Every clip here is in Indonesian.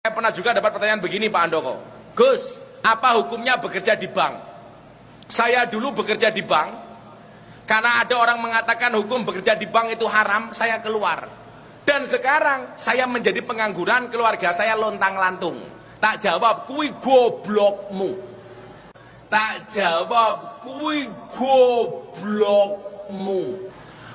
Saya pernah juga dapat pertanyaan begini Pak Andoko. Gus, apa hukumnya bekerja di bank? Saya dulu bekerja di bank, karena ada orang mengatakan hukum bekerja di bank itu haram, saya keluar. Dan sekarang saya menjadi pengangguran, keluarga saya lontang-lantung. Tak jawab, kui goblokmu. Tak jawab, kui goblokmu.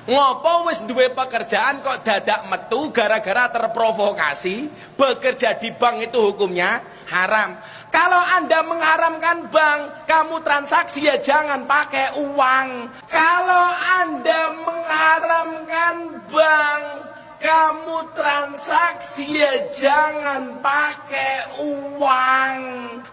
Ngopo wis duwe pekerjaan kok dadak metu gara-gara terprovokasi? Bekerja di bank itu hukumnya haram. Kalau Anda mengharamkan bank, kamu transaksi ya jangan pakai uang. Kalau Anda mengharamkan bank, kamu transaksi ya jangan pakai uang.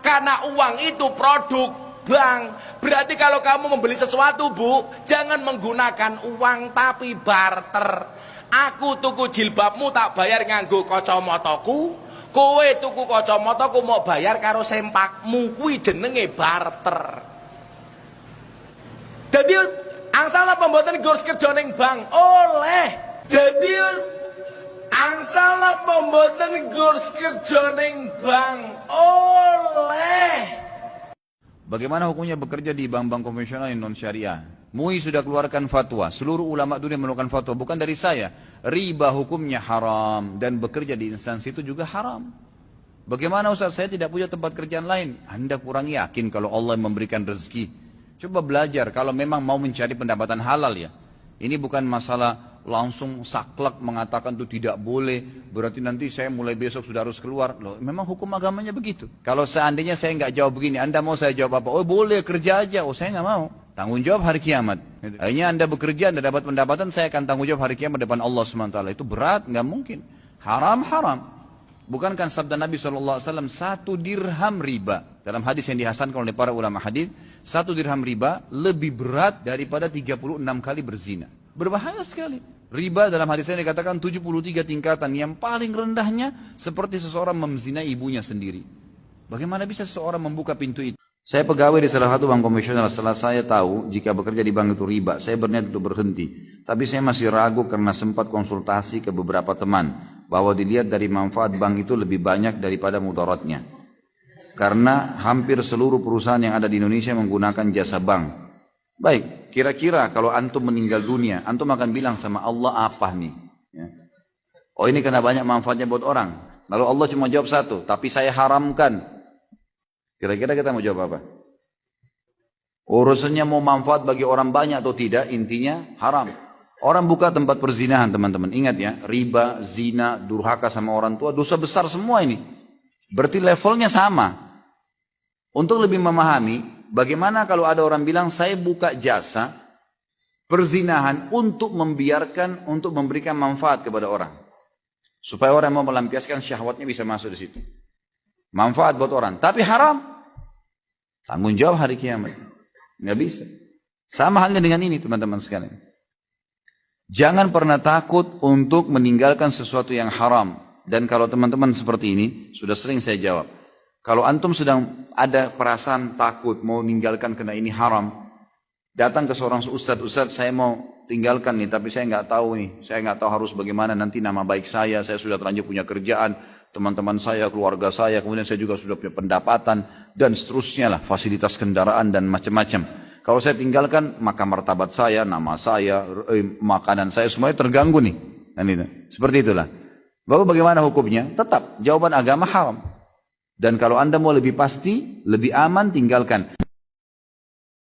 Karena uang itu produk bank. Berarti kalau kamu membeli sesuatu, Bu, jangan menggunakan uang tapi barter. Aku tuku jilbabmu tak bayar nganggo kacamataku, kowe tuku kacamataku mau bayar karo sempakmu, kuwi jenenge barter. Jadi angsal apa mboten ngurus kerja ning bank? Oleh. Jadi angsal apa mboten ngurus kerja ning bank? Oleh. Bagaimana hukumnya bekerja di bank-bank konvensional yang non syariah? MUI sudah keluarkan fatwa, seluruh ulama dunia mengeluarkan fatwa, bukan dari saya. Riba hukumnya haram dan bekerja di instansi itu juga haram. Bagaimana Ustaz, saya tidak punya tempat kerjaan lain? Anda kurang yakin kalau Allah memberikan rezeki. Coba belajar kalau memang mau mencari pendapatan halal ya. Ini bukan masalah langsung saklek mengatakan itu tidak boleh, berarti nanti saya mulai besok sudah harus keluar. Loh, memang hukum agamanya begitu. Kalau seandainya saya nggak jawab begini, Anda mau saya jawab apa? Oh boleh kerja aja, oh saya nggak mau. Tanggung jawab hari kiamat. Akhirnya Anda bekerja, Anda dapat pendapatan, saya akan tanggung jawab hari kiamat depan Allah SWT. Itu berat, nggak mungkin. Haram. Bukankah sabda Nabi SAW, 1 dirham riba. Dalam hadis yang dihasankan oleh para ulama hadis, 1 dirham riba lebih berat daripada 36 kali berzina. Berbahaya sekali. Riba dalam hadis ini dikatakan 73 tingkatan. Yang paling rendahnya seperti seseorang memzinai ibunya sendiri. Bagaimana bisa seseorang membuka pintu itu? Saya pegawai di salah satu bank konvensional. Setelah saya tahu jika bekerja di bank itu riba, saya berniat untuk berhenti. Tapi saya masih ragu karena sempat konsultasi ke beberapa teman bahwa dilihat dari manfaat bank itu lebih banyak daripada mudaratnya. Karena hampir seluruh perusahaan yang ada di Indonesia menggunakan jasa bank. Baik, kira-kira kalau antum meninggal dunia, antum akan bilang sama Allah apa nih? Ya. Oh ini karena banyak manfaatnya buat orang. Lalu Allah cuma jawab satu, tapi saya haramkan. Kira-kira kita mau jawab apa? Urusannya mau manfaat bagi orang banyak atau tidak, intinya haram. Orang buka tempat perzinahan teman-teman, ingat ya, riba, zina, durhaka sama orang tua, dosa besar semua ini. Berarti levelnya sama. Untuk lebih memahami, bagaimana kalau ada orang bilang saya buka jasa perzinahan untuk membiarkan, untuk memberikan manfaat kepada orang. Supaya orang mau melampiaskan syahwatnya bisa masuk di situ. Manfaat buat orang, tapi haram. Tanggung jawab hari kiamat. Nggak bisa. Sama halnya dengan ini teman-teman sekalian. Jangan pernah takut untuk meninggalkan sesuatu yang haram. Dan kalau teman-teman seperti ini, sudah sering saya jawab. Kalau antum sedang ada perasaan takut mau meninggalkan karena ini haram, datang ke seorang ustadz, saya mau tinggalkan nih, tapi saya nggak tahu nih, saya nggak tahu harus bagaimana nanti nama baik saya sudah terlanjur punya kerjaan, teman-teman saya, keluarga saya, kemudian saya juga sudah punya pendapatan dan seterusnya lah, fasilitas kendaraan dan macam-macam. Kalau saya tinggalkan, maka martabat saya, nama saya, makanan saya semuanya terganggu nih. Seperti itulah. Lalu bagaimana hukumnya? Tetap jawaban agama haram. Dan kalau Anda mau lebih pasti, lebih aman, tinggalkan.